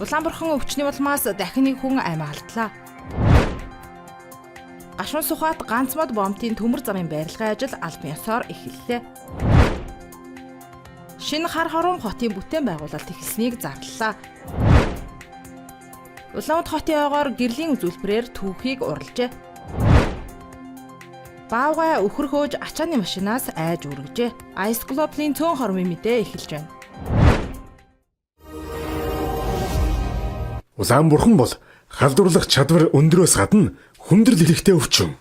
Улаанбурхан өвчний улмаас дахин нэг хүн амиа алдлаа. Гашуун Сухбат ганц мод бомтын төмөр замын барилгын ажил албан ёсоор эхэллээ. Шинэ хар хором хотын бүтээн байгуулалт эхэлснийг зарлалаа. Улаанбаатар хотын ойгоор гэрлийн үзүүлбэрээр түүхийг уралжээ. Баавгай өхөр хөөж ачааны машинаас айж үргэжээ. Ice Global-ийн цөөн хормын мэдээ эхэлж байна. Улаанбурхан бол халдварлах чадвар өндөрөөс гадна хүндрэл хэрэгтэй өвчин.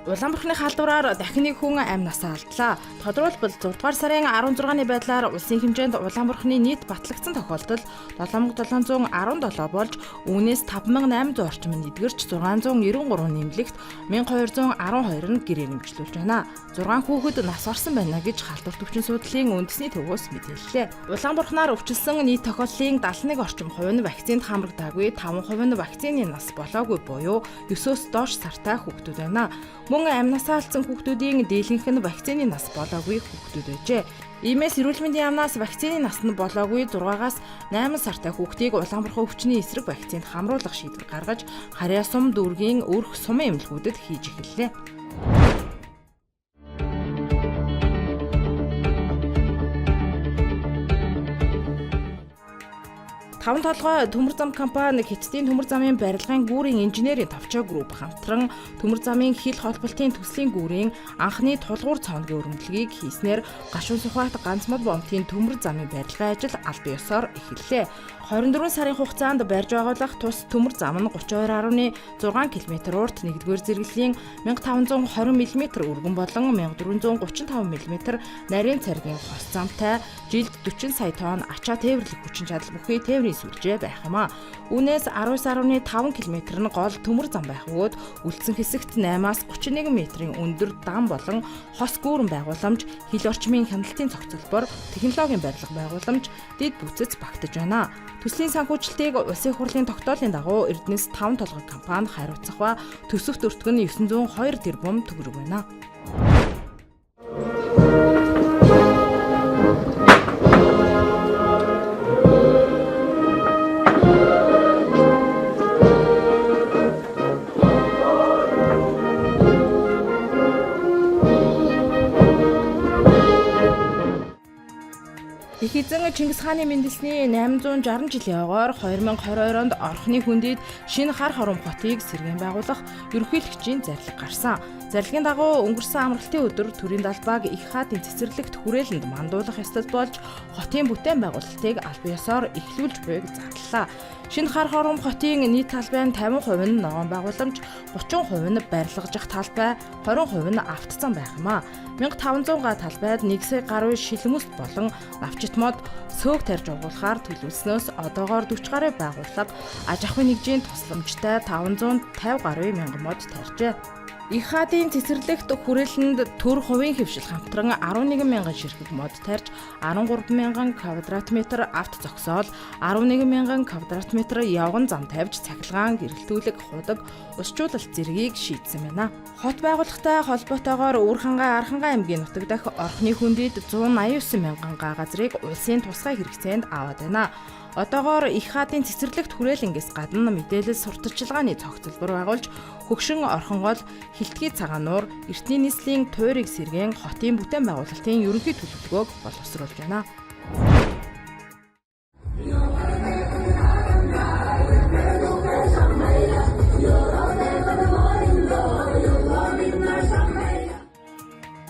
Улаанбурханы халдвараар дахин нэг хүн амь насаа алдлаа. Тодорхойлбол 6 дугаар сарын 16-ны байдлаар улсын хэмжээнд Улаанбурханы нийт батлагдсан тохиолдол 7717 болж үүнээс 5800 орчим нь эдгэрч 693 нэмлэгт 1212 нь гэрээр нэмжлүүлж байна. 6 хүүхэд нас барсан байна гэж халдварт өвчин судлалын үндэсний төвөөс мэдээллээ. Улаанбурханаар өвчлсөн нийт тохиолдлын 71 орчим хувь нь вакцинд хамрагдаагүй, 5% нь вакцины нас болоогүй буюу 9-өөс доош сартай хүүхдүүд байна. Мөн амь насаа алдсан хүүхдүүдийн дийлэнх нь вакцины нас болоогүй хүүхдүүд байжээ. Иймээс эрүүл мэндийн яамнаас вакцины нас нь болоогүй 6-аас 8 сартай хүүхдийг Улаанбурхан өвчний эсрэг вакцинд хамруулах шийдвэр гаргаж харьяа сум дүүргийн өрх сумын эмнэлгүүдэд хийж эхэллээ. Таван толгой төмөр зам компани Хятадын төмөр замын барилгын гүүрийн инженерийн товчоо групп хамтран төмөр замын хил холболтын төслийн гүүрийн анхны тулгуур цооногийн өргөмжлөгийг хийснээр Гашуун Сухбат ганц мод бомтын төмөр замын барилгын ажил албан ёсоор эхэллээ. 24 сарын хугацаанд барьж байгуулах тус төмөр зам нь 32.6 км урт 1-р зэрэглэлийн 1520 мм өргөн болон 1435 мм нарийн царгийн хос замтай жилд 40 сая тонн ачаа тээвэрлэх хүчин чадал бүхий тээврийн сүлжээ байх юм а. Үүнээс 19.5 км нь гол төмөр зам байх бөгөөд үлдсэн хэсэгт 8-аас 31 м-ийн өндөр дам болон хос гүүрэн байгууламж, хил орчмын хяналтын цогцлбор, технологийн барилга байгууламж, дэд бүтцэц багтаж байна. Төслийн санхүүжилтийг улсын хурлын тогтоолын дагуу Эрдэнэс 5 толгой компани хариуцах ба төсөвт өртгөх нь 902 тэрбум төгрөг байна. Их эзэн Чингис хааны мэндэлсний 860 жилийн ойгоор 2022 онд орхны хүндэд шинэ хар хором хотыг сэргээн байгуулах ерөнхийлөгчийн зарлиг гарсан. Зарлагын дагуу өнгөрсөн амралтын өдөр төрийн далбааг их хаадын цэцэрлэгт хүрээлэнд мандуулах ёстой болж хотын бүтээн байгуулалтыг албан ёсоор эхлүүлж буйг зарлалаа. Шинэ хар хором хотын нийт талбайн 50% нь ногоон байгууламж, 30% нь барилгажих талбай, 20% нь автозам байх юм а. 1500 га талбайд 1 сая гаруй шилмөст болон навчит мод сөг тарьж угуулахаар төлөвлөснөөс одоогоор 40 гаруй байгууллага аж ахуйн нэгжийн тусламжтай 550 гаруй мянган мод тарьжээ. Их хаадын цэцэрлэгт хүрээлэнд төр хувийн хэвшил хамтран 11 мянган ширхэг мод тарьж 13 мянган квадрат метр авто зогсоол, 11 мянган квадрат метр явган зам тавьж цахилгаан гэрэлтүүлэг худаг усчуулалт зэргийг шийдсэн байна. Хот байгууллагатай холбоотойгоор Өвөрхангай Архангай аймгийн нутаг дахь орхны хүндэд 189 мянган га газрыг улсын тусгай хэрэгцээнд аваад байна. Одоогоор их хаадын цэцэрлэгт хүрээлэнгээс гадна мэдээлэл сурталчилгааны цогцлбор байгуулж хөгшин орхон гол хилтгий цагаан нуур эртний нийслэлийн туйрыг сэргээн хотын бүтээн байгуулалтын ерөнхий төлөвлөгөөг боловсруулж байна.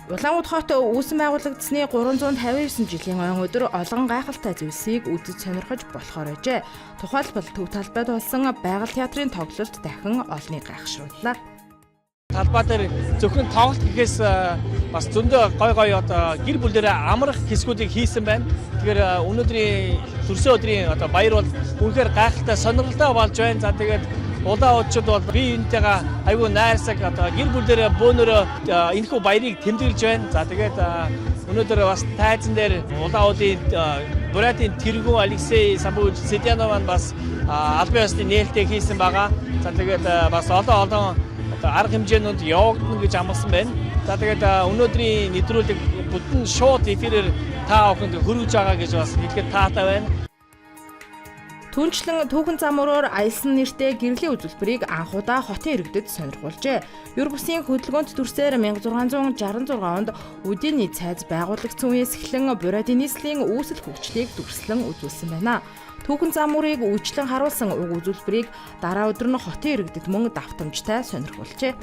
Улаанбаатар хот үүсэн байгуулагдсны 359 жилийн ойн өдөр олон гайхалтай зүйлсийг үзэж сонирхож болохоор ажээ. Тухайлбал төв талбайд болсон байгаль театрын тоглолт дахин олныг гайхшрууллаа. Талбай дээр зөвхөн тоглолт гэхээс бас зөндөө гой одоо гэр бүлэрээ амрах хэсгүүдийг хийсэн байна. Тэгэхээр өнөөдрийн төрсөн өдрийн одоо баяр бол үнэхээр гайхалтай сонирхолтой болж байна. За тэгээд улаан удчид бол би энэтэйгээ айгүй найрсаг одоо гэр бүлэрээ бөөнөрөө энэхүү баярыг тэмдэглэж байна. За тэгээд өнөөдөр бас тайзан дээр улаан удын Бурятийн тэргүүн Алексей Самбуров-Сидянов бас албан ёсны нээлттэй хийсэн байгаа. За тэгээд бас олон арга хэмжээнүүд явагдана гэж амласан байна. За тэгээд өнөөдрийн нэвтрүүлэг бүтэн шууд эфирээр та бүхэнд хүргэж байгаа гэж бас хэлэхэд таатай байна. Түүнчлэн түүхэн зам өрөөр аялсан нэртэй гэрлийн үзүүлбэрийг анхудаа хотын иргэдэд сонирхуулжээ. Юр бусын хөдөлгөөнт дүрсээр 1666 онд үдийн нийт цайз байгуулагдсан үеэс эхлэн Бурайдын нийслэлийн үүсэл хөгжлийг дүрслэн үзүүлсэн байна. Түүхэн зам өрийг үйлчлэн харуулсан уг үзүүлбэрийг дараа өдөр нь хотын иргэдэд мөн давтамжтай сонирхуулжээ.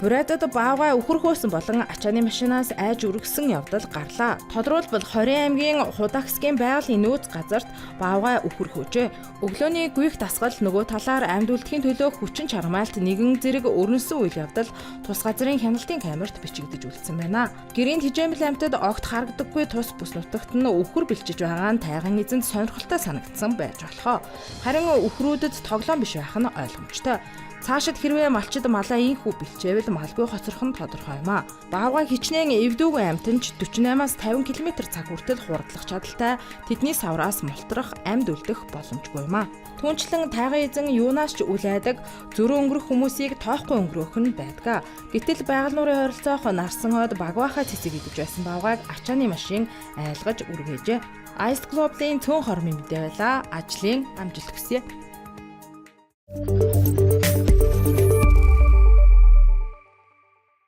Бурайдад баавгай үхэр хөөсөн болон ачааны машинаас айж үргэсэн явдал гарлаа. Тодорхойлбол 20 аймгийн Худагсгийн байгалийн нөөц газарт баавгай үхэр хөөжээ. Өглөөний гүйх дасгал нөгөө талаар амьд үлдэхийн төлөө хүчин чармайлт нэгэн зэрэг өрнөсөн үйл явдал тус газрын хяналтын камерт бичигдэж үлдсэн байна. Гэрийн тэжээмэл амьтад огт харагдаггүй тус бүс нутагт нь үхэр бэлчиж байгаа нь тайган эзэнд сонирхолтой санагдсан байж болохоо. Харин үхрүүдэд тоглоом биш байх нь ойлгомжтой. Цаашид хэрвээ малчид малаа ийхүү бэлчээвэл малгүй хоцрох нь тодорхой юм а. Баавгай хичнээн эвдүүгэн амтанч 48-аас 50 км цаг хүртэл хурдлах чадaltaй тэдний савраас мултрах амьд үлдэх боломжгүй юм а. Түүнчлэн тайган эзэн юунаас ч үл айдаг зөрөө өнгөрөх хүмүүсийг тоохгүй өнгөрөөх нь байдаг. Гэтэл байгаль нуурын ойролцоох нарсан хойд багваахай цэцэг идэж байсан баавгайг ачааны машин айлгаж үргээжээ. Ice Globe-ийн цөөн хормын мэдээ байла. Ажлын амжилт хүсье.